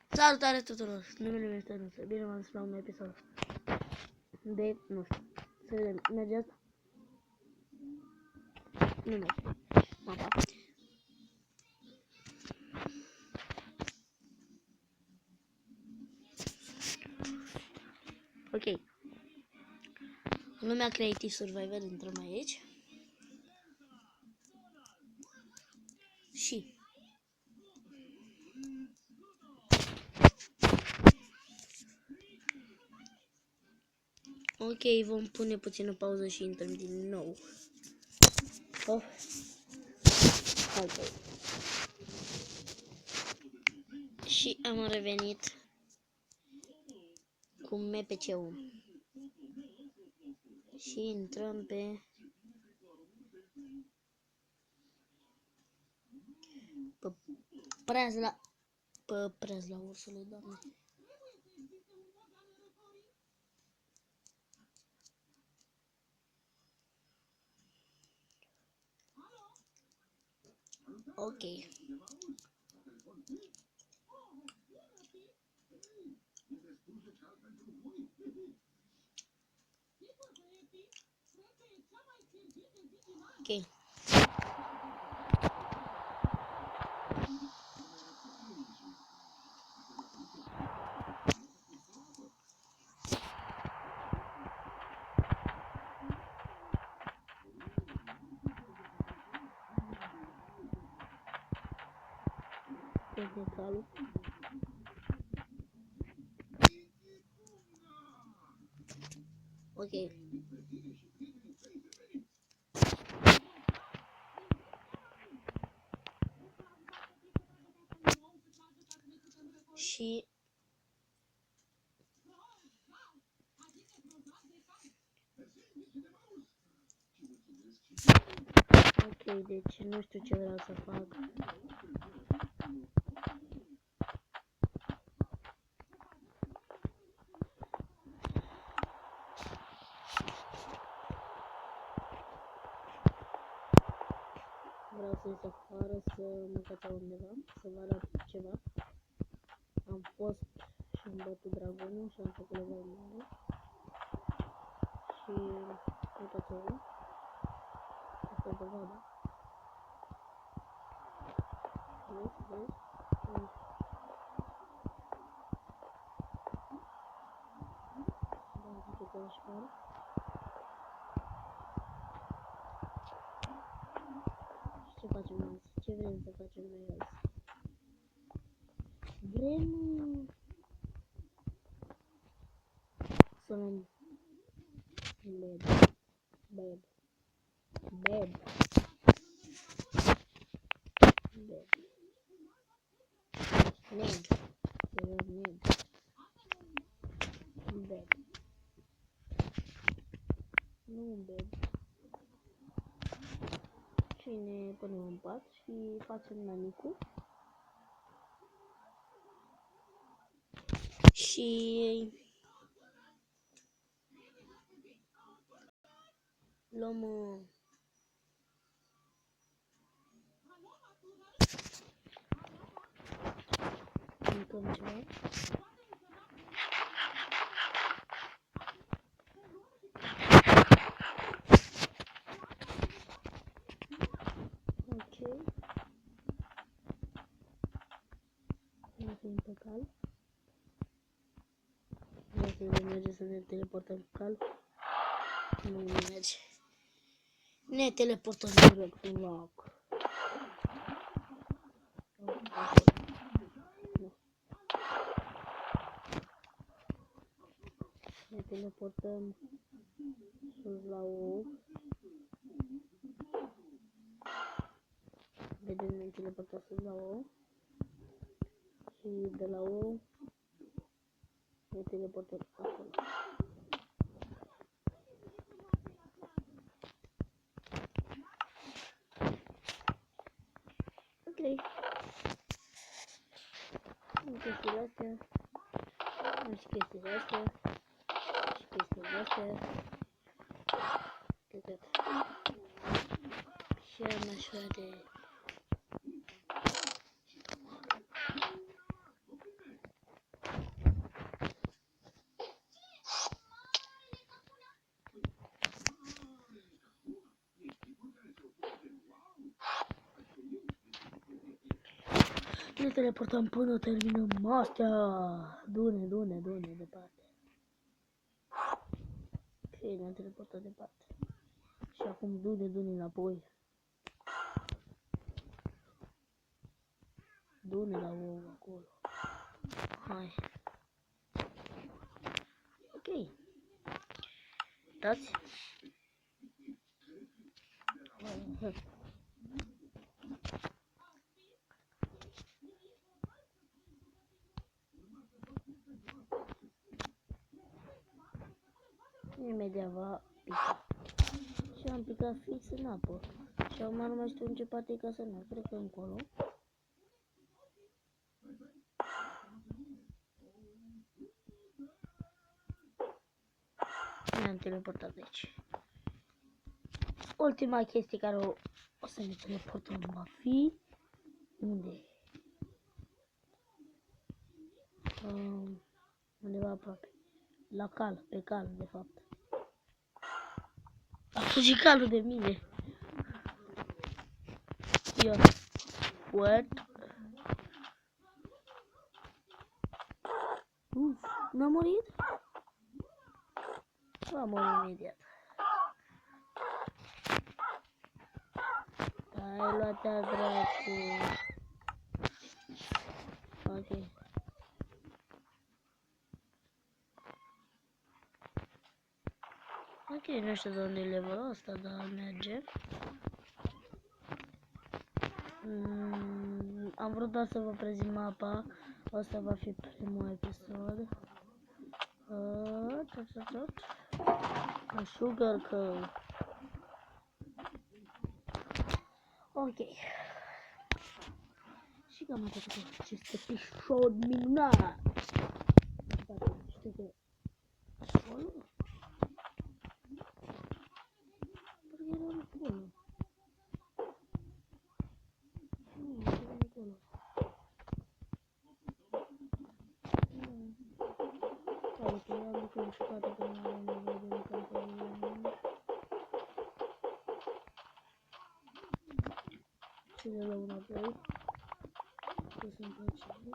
Salutare tuturor! Numele meu este Nuță. Bine m-am dus la un episod de, nu știu, să vedem, merge asta? Nu merge. Mapa. Ok. Lumea Creative Survivor, intrăm aici. Și ok, vom pune puțină pauză și intrăm din nou. Oh. Ok. Și am revenit cu MPC-ul. Și intrăm pe prezla ursului, doamne. Ok. Ok. Tehnicalul. Ok. Și ok, deci nu știu ce vreau să fac. Vreau să ies afară, să mă cața undeva, să vă arăt ceva. Am fost și am bătut dragonul și am făcut level mare. Și uitați-vă. Asta e dovada. Vezi? Da, ce te aștept. Ce facem azi? Ce vrem să facem noi azi? Vrem să luăm bed. Ned. Bed. Nu un bed. Și ne punem în pat și facem nanicul. Și luăm mâncăm ceva. Ok. Mergem pe cal. Dacă merge să ne teleportăm pe cal. Nu merge. Ne teleportăm direct în lac. Ne teleportăm sus la ou. Vedem, ne teleportăm sus la ou. Și de la ou ne teleportăm acolo. Ok. Chestiile astea. Și chestiile astea. Și chestiile astea. Cred. Și am așa de Ne teleportăm până terminăm astea. Dune, departe. Ok, ne-am teleportat departe. Și acum dune înapoi. Dune la ou acolo. Hai. Ok. Dați? Imediat va pica. Și am picat fix în apă. Și acum nu mai știu în ce parte e casa mea. Cred că încolo. Ne-am teleportat de aici. Ultima chestie care o să ne teleportăm va fi... Unde? Undeva aproape. La cal, pe cal, de fapt. A fugit calul de mine. Ia. What? N-a murit? Va muri imediat. Ai luat-a dracu. Ok. Ok, nu știu de unde e levelul ăsta, dar merge. Am vrut doar să vă prezint mapa. Asta va fi primul episod. Sugar Cove. Ok. Și cam atât cu acest episod minunat. Știu că... Acolo? Parcă era acolo. Nu, era acolo. Hai, că am lucrat și toate că nu am nevoie de microfonul. Și le luăm înapoi. Că sunt plăcere.